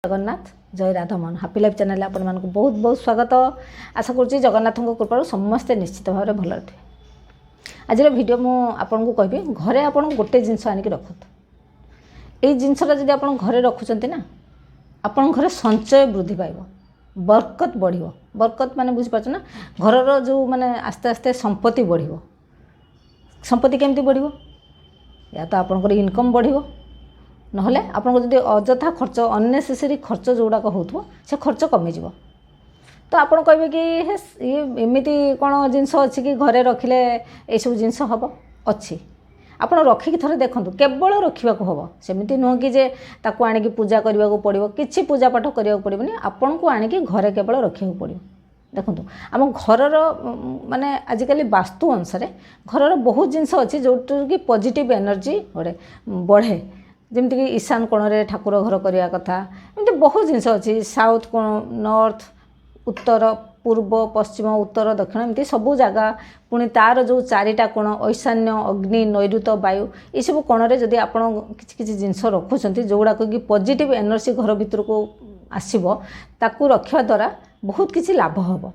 जगन्नाथ जय Radhamohan happy life channel आपण मानक बहुत बहुत स्वागत। आशा करुच्ची जगन्नाथ कृपा समस्ते निश्चित भाव में भल थे। आज वीडियो मुझे कहबी घरे आप गोटे जिनस आनिक रखत। ये जिनसा जब आप घरे रखुंट ना आपण घरे संचय वृद्धि पाइब, बरकत बढ़। बरकत माने बुझीपार ना घर जो माने आस्ते आस्ते संपत्ति बढ़। संपत्ति केमती बढ़ या तो आपंकर इनकम बढ़ नहले आपको जब अजथा खर्च अननेसेसरी खर्च जोड़ाक हो से खर्च कमिज। तो आप कहे कि ये एमती कौन जिनस अच्छी कि घरे रखिले ये सब जिनस हम अच्छी आप रखिक थे देखूँ केवल रखा हम सेमती नुह कि ताकू आणिक पूजा करने को पड़ो कि पूजा पाठ करने पड़ोनी आपण को आणिक घरे केवल रखा पड़ो। देखो आम घर माने आजिकल वास्तु अनुसार घर बहुत जिनस अच्छी जो कि पॉजिटिव एनर्जी बढ़े जमीक कि ईशान कोण रे ठाकुर घर करने कथा एमती बहुत जिनस अच्छी साउथ कोण नॉर्थ उत्तर पूर्व पश्चिम उत्तर दक्षिण एमती सबू जगह पुणी तार जो चारिटा कोण ईशान्य अग्नि नैऋत वायु ये सब कोण रे जदि आपण किछि जिनस रखुछंती जोगुड़ाक कि पॉजिटिव एनर्जी घर भीतर को आसीबो ताकू रखिया द्वारा बहुत किसी लाभ हम।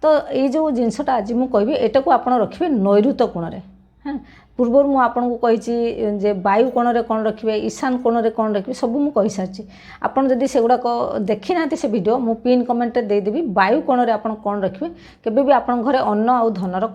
तो ये जो जिनसटा आज मुझे कहबी एटा को आप रखिए नैऋत कोण रे। हाँ पूर्व मुझे आपको कही वायु कोण रे कौन रखिए ईशान कोण रे कौन रखिए सब मुझे कही सारी। आपड़ जदि से गुड़ाक देखी ना से वीडियो मु पिन कमेंट देदेवी वायु कोण रे आप कौन रखिए केबे भी आप घरे अन्न आउ धनर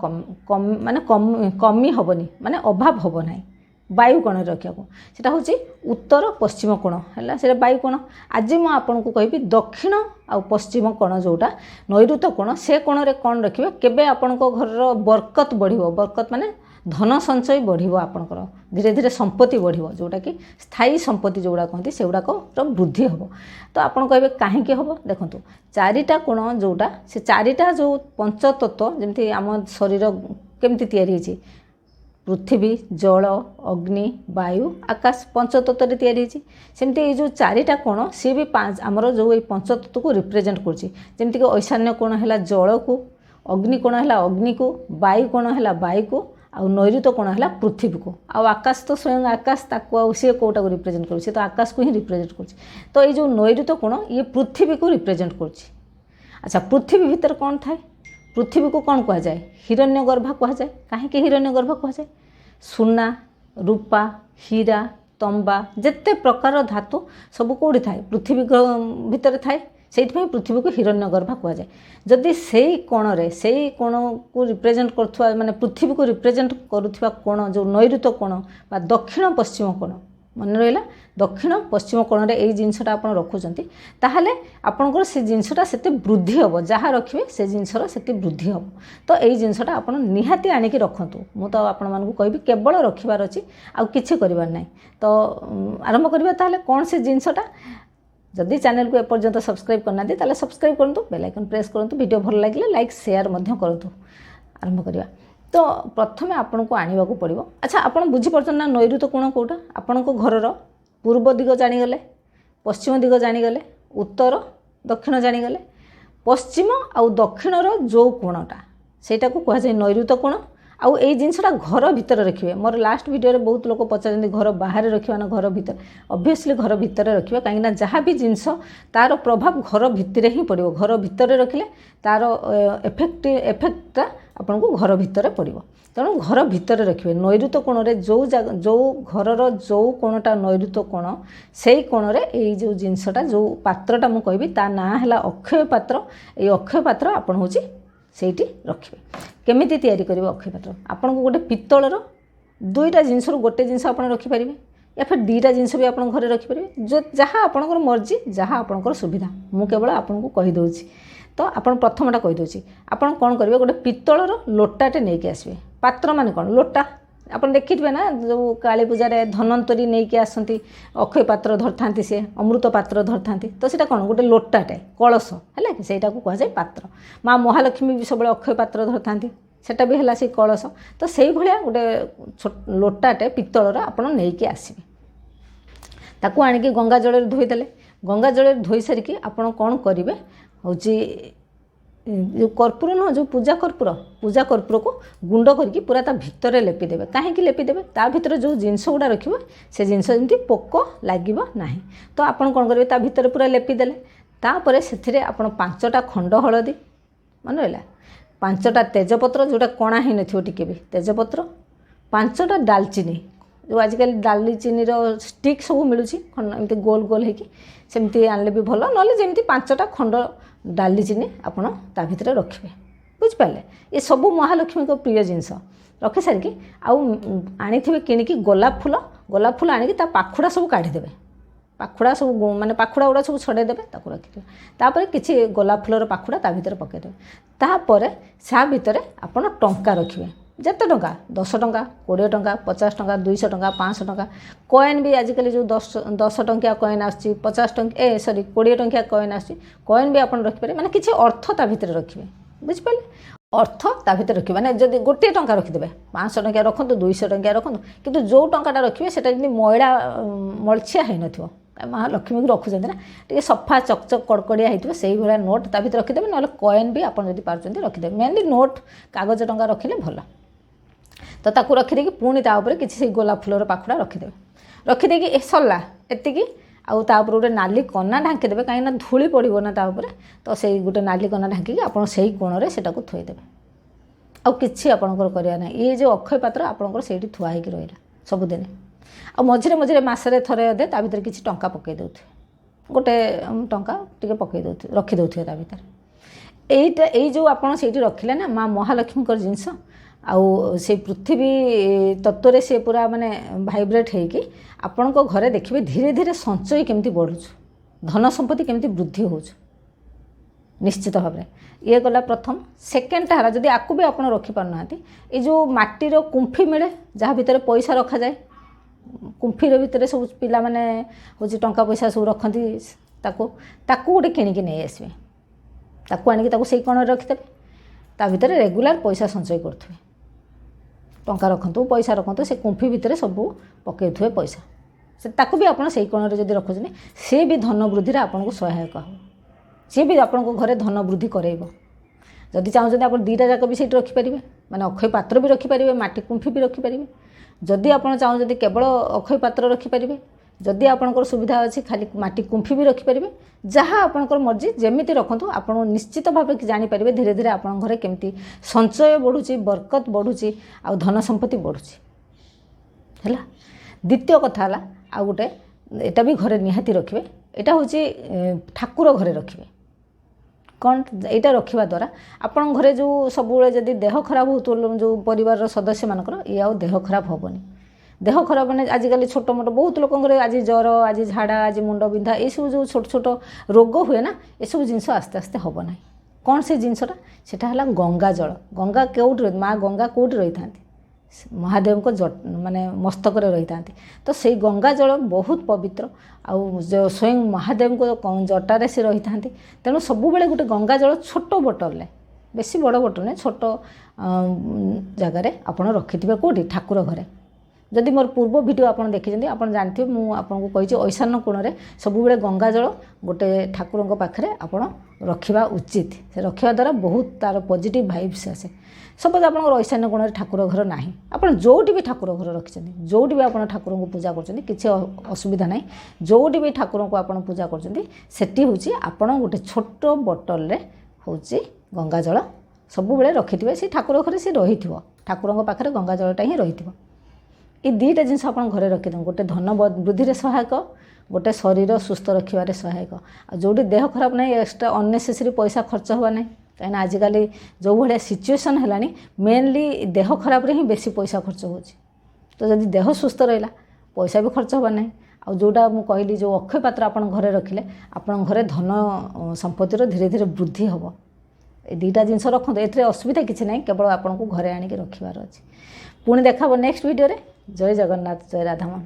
कमी हेनी माने अभाव हम ना। वायु कोण रखा सेटा हूँ उत्तर पश्चिम कोण है से वायु कोण। आज मुझे आपको कहबी दक्षिण आ पश्चिम कोण जोटा नैऋत कोण से कोण रे कौन रखिए केबे आपण घर बरकत बढ़। बरकत माने धन संचय बढ़ आपणकर धीरे धीरे संपत्ति बढ़ जोटा कि स्थायी संपत्ति जोड़ा कहते से गुड़ाक वृद्धि हम। तो आपड़ कहे कहीं हम देखूँ चारिटा कोण जोटा से चारिटा जो पंचतत्व जमी आम शरीर केमती तैयारी पृथ्वी जल अग्नि वायु आकाश पंचतत्व तैयारी सेमती ये जो चारिटा कोण सी भी आमर जो ये पंचतत्व को रिप्रेजेंट करमती कि ईशान्य कोण है जल को अग्नि कोण है अग्नि को वायु कोण है वायु को आ नैऋत कोण है पृथ्वी को आकाश तो स्वयं आकाश ताकू सी कौटा को रिप्रेजेंट कर तो आकाश को ही रिप्रेजेंट कर। तो ये जो नैऋत कोण ये पृथ्वी को रिप्रेजेंट कर। अच्छा पृथ्वी भीतर कौन थाए पृथ्वी को कौन कह जाए हिरण्यगर्भा कह जाए। कहीं हिरण्यगर्भा कह जाए सुना रूपा हीरा तंबा जिते प्रकार धातु सब कौटी थाए पृथ्वी भितर थाए से पृथ्वी को हिरण्यगर्भा कह जाए। जदि से कोण को रिप्रेजेंट कर माने पृथ्वी को रिप्रेजेंट करुवा कोण जो नैऋत कोण बा दक्षिण पश्चिम कोण मन रहा दक्षिण पश्चिम कोण रे यही जिनसटा आप रखुंट ताहले आपंकर से जिनसटा से वृद्धि हम जहाँ रखिए से जिनसर से वृद्धि हम। तो यही जिनसटा आप निहाती आणिक रखु मु तो आपण मानक कहबी केवल रखिबार अच्छी आउ किछि करिबार नाही। तो आरंभ करिबा ताहले कौन से जिनसटा जदि चैनल को एपर्यंत सब्सक्राइब करना ताले सब्सक्राइब करूँ बेल आइकन प्रेस करूँ वीडियो भल लगे लाइक शेयर करूँ। आरंभ करिबा तो प्रथमे आपन को आनिबा को पड़िबो। अच्छा आपन बुझी परछन ना नैऋत कोण कोटा आपन को घरर पूर्व दिग जानिगले पश्चिम दिग जानिगले उत्तर दक्षिण जानिगले पश्चिम आउ दक्षिणर जो कोणटा सेटा को कह जाय नैऋत कोण। आउ ए जिनसटा घर भीतर रखिए मोर लास्ट वीडियो रे बहुत लोग पचारते घर बाहर रखिए ना घर भीतर ऑब्वियसली घर भीतर रखिए कहीं जहाँ भी जिनस तार प्रभाव घर भितर ही पड़ो। घर भीतर रखिले तार एफेक्टा आपन को घर भीतर पड़ो तेणु घर भीतर रखिए। नैऋत कोण रे जो घरर जो कोणटा नैऋत कोण से कोण रे ये जो जिनसटा जो पात्रटा मु कहबी ता ना है अक्षय पात्र। ये अक्षय पात्र आपन होची सेठी रखिए। केमिति तैयारी करिवे अक्षय पात्र आपन को गोटे पित्तलर दुईटा जिनस गोटे जिनस आप रखिपारे या फिर दुईटा जिनस भी आप घर रखिपारे जो जहाँ आपणकर मर्जी जहाँ आपणकर सुविधा मु केवल आपन को कहि दउछि। तो आपन प्रथमटा कहि दउछि आपन कोन करिवे गोटे पित्तलर लोटाटे नेकी आसबे। पात्र माने कोन लोटा आप देखिथे ना जो काली पूजा रे धनवंतरी नहीं कि आसती अक्षय पात्र धरता सी अमृत पात्र धरता तो सीटा कौन गोटे लोटाटे कलश है कि सहीटा को कह जाए पात्र। माँ महालक्ष्मी भी सब अक्षय पात्र धरता सेटा भी है से कलश। तो से भाया गोटे लोटाटे पित्तलर आपड़ नहीं आसबे ताकू आणिकी गंगा जल धोईदेले गंगा जल धोई सारिकी आपड़ कौन करेंगे हूँ जो कर्पूर नुह जो पूजा कर्पूर को गुंड करके पूरा ता भितर लेपिदेवे कहीं लेपिदेवे ता भितर जो जिनस गुड़ा रखिए से जिनस जमी पोक लगे ना तो आपड़ कौन करेंगे ता भितर पूरा लेपिदेले तापर से आप 5टा खंड हलदी मन रहा 5टा तेजपत्र जोटा कणा ही टे भी तेजपत्र 5टा डालचीनी जो आजिकल डालचीनी स्टिक सब मिलूँ एमती गोल गोल होमती आनले भी भल ना जमी 5टा खंड डालचीनी आपड़ ता भितर रखिए बुझिपारे ये सब महालक्ष्मी को प्रिय जिनस रखी सारिकी आनी किणिकी गोलाप फूल आनिकी ता पाखुड़ा सब काढ़ीदेवे पाखुड़ा सब माने पाखुड़ा गुड़ा सब छड़ेदेवे ताको रखिदेवे तापर किसी गोलाप फूलर पाखुड़ा ता भितर पकईदेवे तापर सा भितर आपड़ टंका रखिए जिते टंका 10 टंका 20 टंका 50 टंका 200 टंका 500 टंका कॉइन भी आजिकल जो 10 टंकिया कॉइन आसी 50 टंका 20 टंकिया कॉइन आसी कॉइन भी आप रखिपारे माने किसी अर्थ ता भितर रखिए बुझिपारे अर्थ ता भितर रखिए माने जदि गोटे टंका रखिदेवे 500 टंकिया रखुद 200 टंकिया रखुद किंतु जो टंकाटा रखिए सेटा जदि मैला मलछिया है नथिबो महालक्ष्मी को रखुं ना टे सफा चकचक कड़कड़िया होती से भाया नोट ता भितर रखिदेवे ना कॉइन भी आपड़ जब पार्टी रखिदेवे मेनली नोट कागज टंका रखिले भल तो ताकू रखिदे पुणी तापर किसी गोलाप फूलर पाखुड़ा रखिदे ए सरला एतिकी आउ तापर गोटे नाली कना ढांकीदेवे कहीं धूली पड़ो ना तापर तो से गोटे नाली कना ढांकी आपड़ से कोण से थोईदेवे आउ कि आपंकर करवा ना ये जो अक्षय पात्र आपंकर से थुआ हो रहा सबुदिन आ मझे मझे मसरे थरे अधे ता भीतर किसी टंका पकई दे गोटे टंका टे पकई दे रखिदे ता भीतर यहीटा यही जो आपड़ से रखिले ना माँ महालक्ष्मी जिनस आउ से पृथ्वी तत्व से पूरा माने भाइब्रेट होगी आपण को घरे देखिए धीरे धीरे संचय केमती बढ़ु धन संपत्ति केमती वृद्धि हो निश्चित भाव में ये गला प्रथम सेकेंडटा है जदि आपको भी आपड़ रखिपारना ये जो माटीर कुंफी मिले जहाँ भितर पैसा रखा जाए कुंफीर भितर सब पिला माने हूँ टंका पैसा सब रखती ताकू गोटे किणिकी नहीं आसवे ताकू आनिकी से कण रखिदेवे ता भितर रेगुलर पैसा संचय करुवे टंका रखु पैसा रखु से कुंफी भितर सब पकड़े पैसा से ताकू भी आपड़ से कोण जब रखुच्छे सी भी धन वृद्धि आपको सहायक हो सी भी आपको घरे धन वृद्धि करेब जदि चाहते आप 2टा जाक भी सही रखिपारे माने अक्षय पात्र भी रखिपारे माटी कुंफी भी रखिपारे जदि आप चाहते केवल अक्षय पात्र रखिपारे जदि आपंकर सुविधा अच्छी खाली माटी कुंफी भी रखिपारे जहाँ आपंकर मर्जी जमीती रखु आप निश्चित भाव जानीपारे धीरे धीरे आप घरे केमती संचय बढ़ुची बरकत बढ़ुची आ धन संपत्ति बढ़ुची है। द्वितीय कथा है आ गोटे एटा भी घरे निहाती रखिए एटा हूँ ठाकुर घरे रखिए कौन यहाँ रखा द्वारा आपण घरे जो सब जदि देह खराब हो जो परिवार सदस्य मानकर ये आउ देह खराब हेनी देह खराब मैंने आजिकल छोट मोट बहुत लोक आज ज्वर आज झाड़ा आज मुंड बिंधा ये सब जो छोट छोट रोग हुए ना ये सब जिनस आस्ते आस्ते हम ना कौन से जिनसटा सेटा है गंगा जल गंगा कौटी माँ गंगा कौटी रही था महादेव को माने मस्तक रही था तो से गंगा जल बहुत पवित्र आउ जो स्वयं महादेव को जटारे से रही था तेणु सब बेले गोटे गंगा जल छोट बोटल बेसी बड़ बोटल नहीं छोट जगार आप रखिथे कौटी ठाकुर घरे जदि मोर पूर्व वीडियो आप देखी आप जानते मुझे कही ऐशान्य कोण में सब गंगा जल गोटे ठाकुर पाखे आप रखा उचित से रखा द्वारा बहुत तार पॉजिटिव वाइब्स आसे सपोज आप ऐशान्य कोण में ठाकुर घर ना आप जोटी भी ठाकुर घर रखिंट जोटी भी आप ठाकुर को पूजा कर असुविधा ना जोटी भी ठाकुर को आप पूजा करती हूँ आप गोटे छोट बोटल हूँ गंगा जल सब रखिथे से ठाकुर घर से रही ठाकुर पाखे गंगा जलटा ही रही ये 2टा जिनस आप घरे रखिद गोटे धन वृद्धि सहायक गोटे शरीर सुस्थ रखार सहायक आ जोटी देह खराब ना एक्सट्रा अननेसेसरी पैसा खर्च हुआ ना कहीं आजिकल जो भाया सिचुएसन है मेनली देह खराब रे ही बेसी पैसा खर्च हो तो जदि देह सुस्थ रहा पैसा भी खर्च हुआ ना आ जोटा मुझे कहली जो अक्षय पात्र आप घरे रखिले आप घरे धन संपत्तिर धीरे धीरे वृद्धि हम ये 2टा जिनस रखते ए असुविधा किसी ना केवल आपको घरे आणिक रखार अच्छे पुणी देखा नेक्स्ट वीडियो रे जय जगन्नाथ जय राधामोहन।